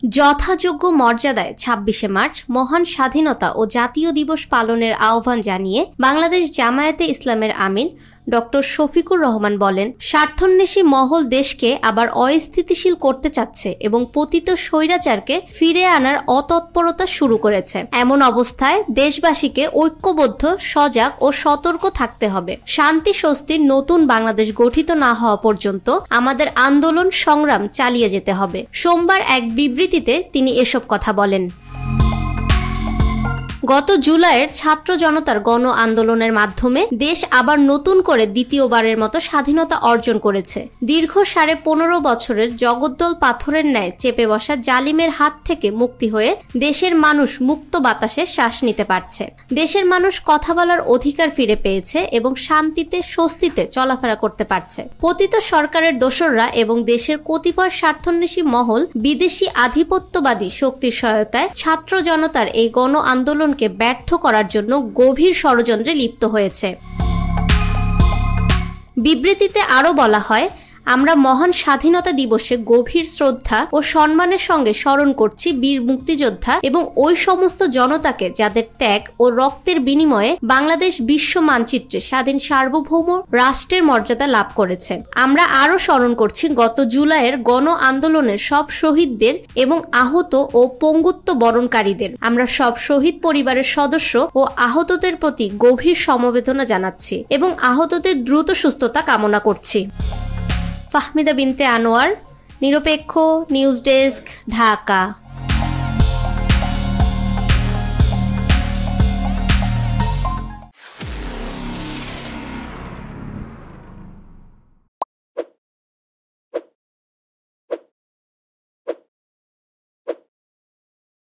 যথাযোগ্য মর্যাদায় ২৬শে মার্চ মহান স্বাধীনতা ও জাতীয় দিবস পালনের আহ্বান জানিয়ে বাংলাদেশ জামায়াতে ইসলামের আমির ডক্টর শফিকুর রহমান বলেন, স্বার্থান্বেষী মহল দেশকে আবার অস্থিতিশীল করতে চাচ্ছে এবং পতিত স্বৈরাচারকে ফিরে আনার অতৎপরতা শুরু করেছে। এমন অবস্থায় দেশবাসীকে ঐক্যবদ্ধ, সজাগ ও সতর্ক থাকতে হবে। শান্তি স্বস্তির নতুন বাংলাদেশ গঠিত না হওয়া পর্যন্ত আমাদের আন্দোলন সংগ্রাম চালিয়ে যেতে হবে। সোমবার এক বিবৃতিতে তিনি এসব কথা বলেন। গত জুলাইয়ের ছাত্র জনতার গণ আন্দোলনের মাধ্যমে দেশ আবার নতুন করে দ্বিতীয়বারের মতো স্বাধীনতা অর্জন করেছে। দীর্ঘ 15.5 বছরের জগদ্দল পাথরের ন্যায় চেপে বসা জালিমের হাত থেকে মুক্তি হয়ে দেশের মানুষ মুক্ত বাতাসে শ্বাস নিতে পারছে। দেশের মানুষ কথা বলার অধিকার ফিরে পেয়েছে এবং শান্তিতে স্বস্তিতে চলাফেরা করতে পারছে। পতিত সরকারের দোসররা এবং দেশের কতিপয় স্বার্থান্বেষী মহল বিদেশি আধিপত্যবাদী শক্তির সহায়তায় ছাত্র জনতার এই গণ আন্দোলন ব্যর্থ করার জন্য গভীর ষড়যন্ত্রে লিপ্ত হয়েছে। বিবৃতিতে আরও বলা হয়, আমরা মহান স্বাধীনতা দিবসে গভীর শ্রদ্ধা ও সম্মানের সঙ্গে স্মরণ করছি বীর মুক্তিযোদ্ধা এবং ওই সমস্ত জনতাকে যাদের ত্যাগ ও রক্তের বিনিময়ে বাংলাদেশ বিশ্ব মানচিত্রে স্বাধীন সার্বভৌম রাষ্ট্রের মর্যাদা লাভ করেছে। আমরা আরও স্মরণ করছি গত জুলাইয়ের গণ আন্দোলনের সব শহীদদের এবং আহত ও পঙ্গুত্ব বরণকারীদের। আমরা সব শহীদ পরিবারের সদস্য ও আহতদের প্রতি গভীর সমবেদনা জানাচ্ছি এবং আহতদের দ্রুত সুস্থতা কামনা করছি। ফাহমিদা বিনতে আনোয়ার, নিরপেক্ষ নিউজ ডেস্ক, ঢাকা।